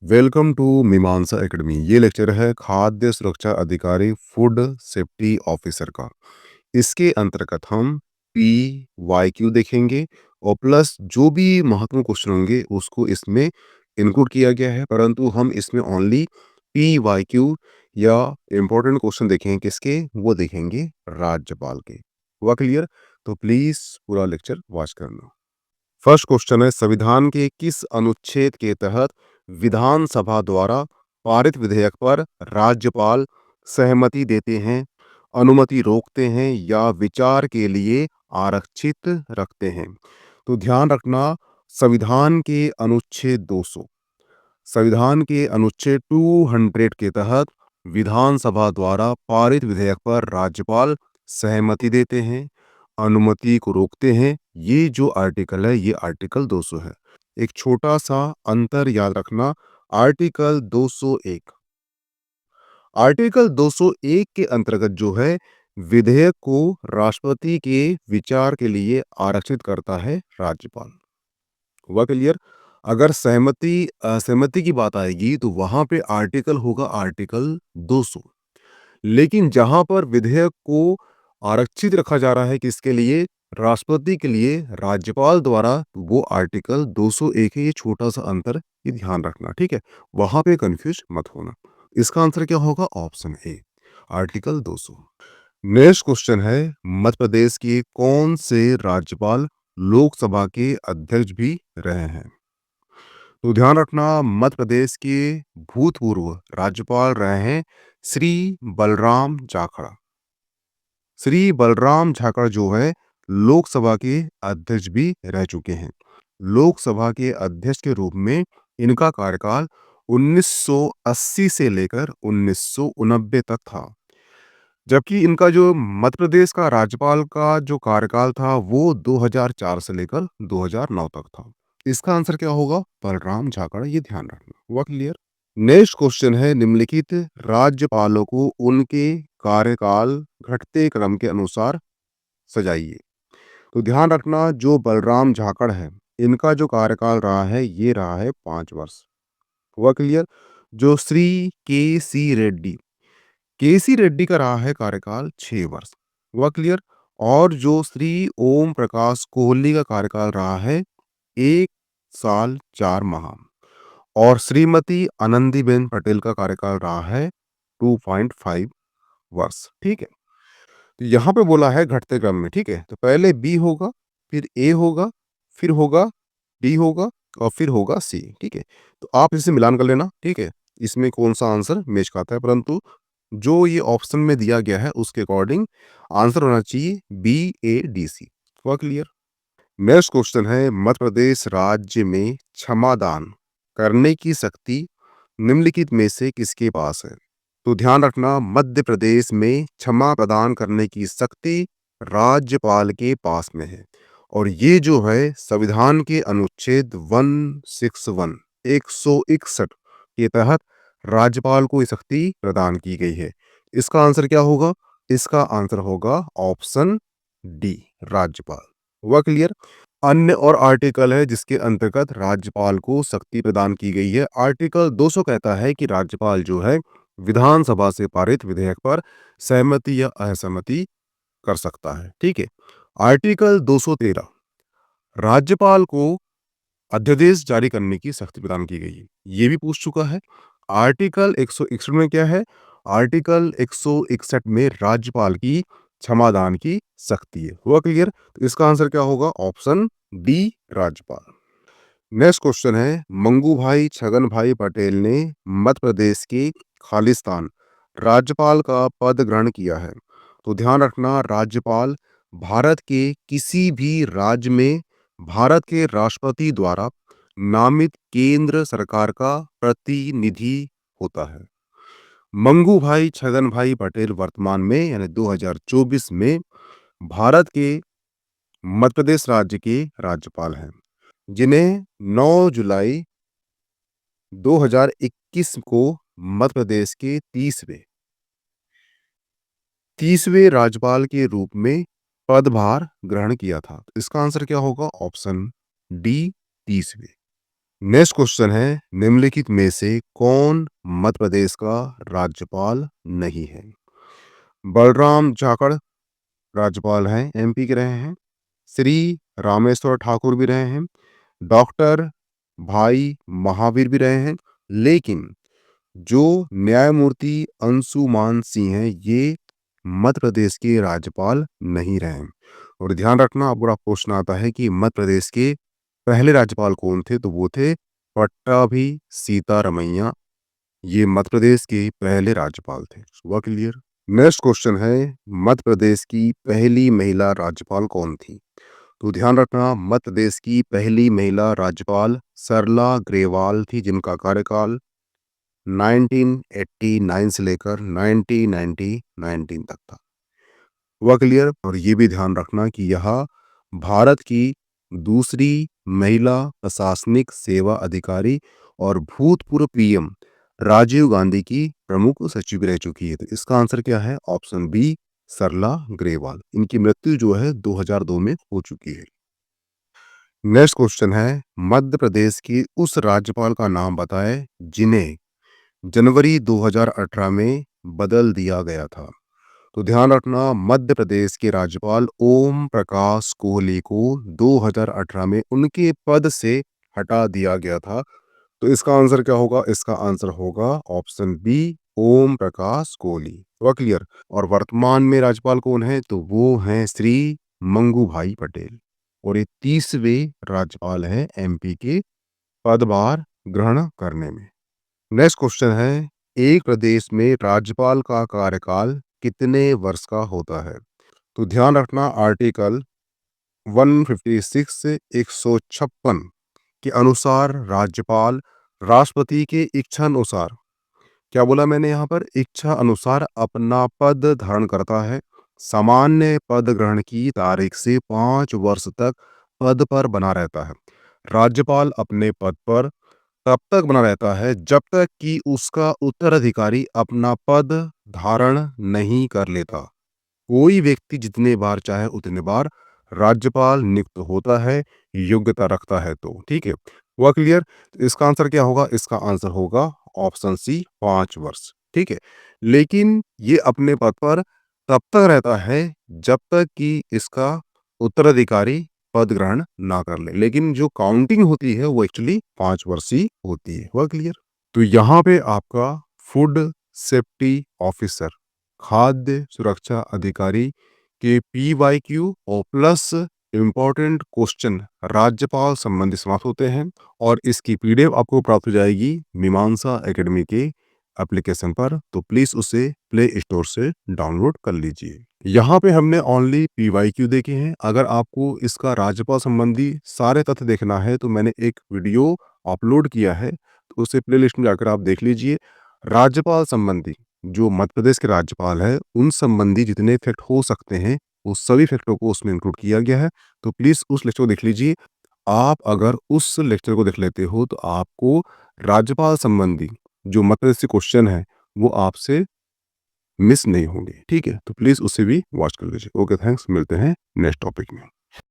Welcome to मीमांसा academy. ये lecture है खाद्य सुरक्षा अधिकारी फूड सेफ्टी ऑफिसर का। इसके अंतर्गत हम पी वाई क्यू देखेंगे और प्लस जो भी महत्वपूर्ण क्वेश्चन होंगे उसको इसमें इंक्लूड किया गया है, परंतु हम इसमें ओनली पी वाई क्यू या इंपॉर्टेंट क्वेश्चन देखेंगे। किसके? वो देखेंगे राज्यपाल के। हुआ क्लियर? तो प्लीज पूरा लेक्चर वॉच करना। फर्स्ट क्वेश्चन है, संविधान के किस अनुच्छेद के तहत विधानसभा द्वारा पारित विधेयक पर राज्यपाल सहमति देते हैं, अनुमति रोकते हैं या विचार के लिए आरक्षित रखते हैं? तो ध्यान रखना, संविधान के अनुच्छेद 200, संविधान के अनुच्छेद 200 के तहत विधानसभा द्वारा पारित विधेयक पर राज्यपाल सहमति देते हैं, अनुमति को रोकते हैं। ये जो आर्टिकल है ये आर्टिकल 200 है। एक छोटा सा अंतर याद रखना, आर्टिकल 201, आर्टिकल 201 के अंतर्गत जो है विधेयक को राष्ट्रपति के विचार के लिए आरक्षित करता है राज्यपाल। हुआ क्लियर? अगर सहमति असहमति की बात आएगी तो वहां पे आर्टिकल होगा आर्टिकल 200। लेकिन जहां पर विधेयक को आरक्षित रखा जा रहा है किसके लिए? राष्ट्रपति के लिए, राज्यपाल द्वारा, वो आर्टिकल 201 है। ये छोटा सा अंतर ये ध्यान रखना, ठीक है? वहां पे कंफ्यूज मत होना। इसका आंसर क्या होगा? Option A, article 200। Next question है, मध्य प्रदेश के कौन से राज्यपाल लोकसभा के अध्यक्ष भी रहे हैं? तो ध्यान रखना, मध्य प्रदेश के भूतपूर्व राज्यपाल रहे हैं श्री बलराम जाखड़। श्री बलराम जाखड़ जो है लोकसभा के अध्यक्ष भी रह चुके हैं। लोकसभा के अध्यक्ष के रूप में इनका कार्यकाल 1980 से लेकर 1990 तक था। जबकि इनका जो मध्य प्रदेश का राज्यपाल का जो कार्यकाल था वो 2004 से लेकर 2009 तक था। इसका आंसर क्या होगा? बलराम जाखड़। ये ध्यान रखना। हुआ क्लियर? नेक्स्ट क्वेश्चन है, निम्नलिखित राज्यपालों को उनके कार्यकाल घटते क्रम के अनुसार सजाइए। तो ध्यान रखना, जो बलराम जाखड़ है इनका जो कार्यकाल रहा है ये रहा है 5 वर्ष। हुआ क्लियर? जो श्री के सी रेड्डी का रहा है कार्यकाल 6 वर्ष। हुआ क्लियर? और जो श्री ओम प्रकाश कोहली का कार्यकाल रहा है 1 साल 4 माह। और श्रीमती आनंदीबेन पटेल का कार्यकाल रहा है 2.5 वर्ष। ठीक है? तो यहाँ पे बोला है घटते क्रम में, ठीक है? तो पहले बी होगा, फिर ए होगा, फिर होगा डी होगा और फिर होगा सी। ठीक है? तो आप इसे मिलान कर लेना, ठीक है? इसमें कौन सा आंसर मैच खाता है, परंतु जो ये ऑप्शन में दिया गया है उसके अकॉर्डिंग आंसर होना चाहिए बी ए डी सी। हुआ क्लियर? नेक्स्ट क्वेश्चन है, मध्य प्रदेश राज्य में क्षमादान करने की शक्ति निम्नलिखित में से किसके पास है? तो ध्यान रखना, मध्य प्रदेश में क्षमा प्रदान करने की शक्ति राज्यपाल के पास में है। और ये जो है संविधान के अनुच्छेद 161 161 के तहत राज्यपाल को ये शक्ति प्रदान की गई है। इसका आंसर क्या होगा? इसका आंसर होगा ऑप्शन डी, राज्यपाल। हुआ क्लियर? अन्य और आर्टिकल है जिसके अंतर्गत राज्यपाल को शक्ति प्रदान की गई है। आर्टिकल 200 कहता है कि राज्यपाल जो है विधानसभा से पारित विधेयक पर सहमति या असहमति कर सकता है। ठीक है? आर्टिकल 213, राज्यपाल को अध्यादेश जारी करने की शक्ति प्रदान की गई है। ये भी पूछ चुका है। आर्टिकल 161 में क्या है? आर्टिकल 161 में राज्यपाल की क्षमादान की शक्ति है। हुआ क्लियर? तो इसका आंसर क्या होगा? ऑप्शन डी, राज्यपाल। नेक्स्ट क्वेश्चन है, मंगू भाई छगन भाई पटेल ने मध्य प्रदेश के खालिस्तान राज्यपाल का पद ग्रहण किया है। तो ध्यान रखना, राज्यपाल भारत के किसी भी राज्य में भारत के राष्ट्रपति द्वारा नामित केंद्र सरकार का प्रतिनिधि होता है। मंगू भाई छगन भाई पटेल वर्तमान में यानी 2024 में भारत के मध्य प्रदेश राज्य के राज्यपाल हैं, जिन्हें 9 जुलाई 2021 को मध्य प्रदेश के 30वें राज्यपाल के रूप में पदभार ग्रहण किया था। इसका आंसर क्या होगा? ऑप्शन डी, 30वें। नेक्स्ट क्वेश्चन है, निम्नलिखित में से कौन मध्य प्रदेश का राज्यपाल नहीं है? बलराम जाखड़ राज्यपाल हैं, एमपी के रहे हैं। श्री रामेश्वर ठाकुर भी रहे हैं। डॉक्टर भाई महावीर भी रहे हैं। लेकिन जो न्यायमूर्ति अंशुमान सिंह हैं, ये मध्य प्रदेश के राज्यपाल नहीं रहे हैं। और ध्यान रखना, अब आपको क्वेश्चन आता है कि मध्य प्रदेश के पहले राज्यपाल कौन थे, तो वो थे पट्टाभी सीतारमैया। ये मध्य प्रदेश के पहले राज्यपाल थे। हुआ क्लियर? नेक्स्ट क्वेश्चन है, मध्य प्रदेश की पहली महिला राज्यपाल कौन थी? तो ध्यान रखना, मध्य प्रदेश की पहली महिला राज्यपाल सरला ग्रेवाल थी, जिनका कार्यकाल 1989 से लेकर 1919 तक था। हुआ क्लियर? और ये भी ध्यान रखना कि यह भारत की दूसरी महिला प्रशासनिक सेवा अधिकारी और भूतपूर्व पीएम राजीव गांधी की प्रमुख सचिव रह चुकी है। तो इसका आंसर क्या है? ऑप्शन बी, सरला ग्रेवाल। इनकी मृत्यु जो है 2002 में हो चुकी है। नेक्स्ट क्वेश्चन है, मध्य प्रदेश की उस राज्यपाल का नाम बताएं जिन्हें जनवरी 2018 में बदल दिया गया था। तो ध्यान रखना, मध्य प्रदेश के राज्यपाल ओम प्रकाश कोहली को 2018 में उनके पद से हटा दिया गया था। तो इसका आंसर क्या होगा? इसका आंसर होगा ऑप्शन बी, ओम प्रकाश कोहली। हुआ क्लियर? और वर्तमान में राज्यपाल कौन है? तो वो हैं श्री मंगू भाई पटेल। और ये 30वें राज्यपाल हैं एमपी के पदभार ग्रहण करने में। नेक्स्ट क्वेश्चन है, एक प्रदेश में राज्यपाल का कार्यकाल कितने वर्ष का होता है? तो ध्यान रखना, आर्टिकल 156 से 156 के अनुसार राज्यपाल राष्ट्रपति के इच्छा अनुसार, क्या बोला मैंने यहाँ पर? इच्छा अनुसार अपना पद धारण करता है। सामान्य पद ग्रहण की तारीख से 5 वर्ष तक पद पर बना रहता है। राज्यपाल अपने पद पर तब तक बना रहता है जब तक कि उसका उत्तराधिकारी अपना पद धारण नहीं कर लेता। कोई व्यक्ति जितने बार चाहे उतने बार राज्यपाल नियुक्त होता है, योग्यता रखता है तो। ठीक है, हुआ क्लियर? इसका आंसर क्या होगा? इसका आंसर होगा ऑप्शन सी, 5 वर्ष। ठीक है, लेकिन ये अपने पद पर तब तक रहता है जब तक कि इसका उत्तराधिकारी पद ग्रहण ना कर ले। लेकिन जो काउंटिंग होती है वो एक्चुअली 5 वर्ष ही होती है। हुआ क्लियर? तो यहाँ पे आपका फूड सेफ्टी ऑफिसर, खाद्य सुरक्षा अधिकारी के PYQ और प्लस इंपॉर्टेंट क्वेश्चन राज्यपाल संबंधी समाप्त होते हैं। और इसकी PDF आपको प्राप्त हो जाएगी मीमांसा एकेडमी के एप्लीकेशन पर। तो प्लीज उसे प्ले स्टोर से डाउनलोड कर लीजिए। यहाँ पे हमने ओनली PYQ देखे हैं। अगर आपको इसका राज्यपाल संबंधी सारे तथ्य देखना है तो मैंने एक वीडियो अपलोड किया है, तो उसे प्ले लिस्ट में जाकर आप देख लीजिए। राज्यपाल संबंधी, जो मध्य प्रदेश के राज्यपाल है, उन संबंधी जितने फैक्ट हो सकते हैं वो सभी फैक्टों को उसमें इंक्लूड किया गया है। तो प्लीज उस लेक्चर को देख लीजिए। आप अगर उस लेक्चर को देख लेते हो तो आपको राज्यपाल संबंधी जो मध्य प्रदेश के क्वेश्चन है वो आपसे मिस नहीं होंगे। ठीक है, तो प्लीज उसे भी वॉच कर लीजिए। Okay, thanks. मिलते हैं नेक्स्ट टॉपिक में।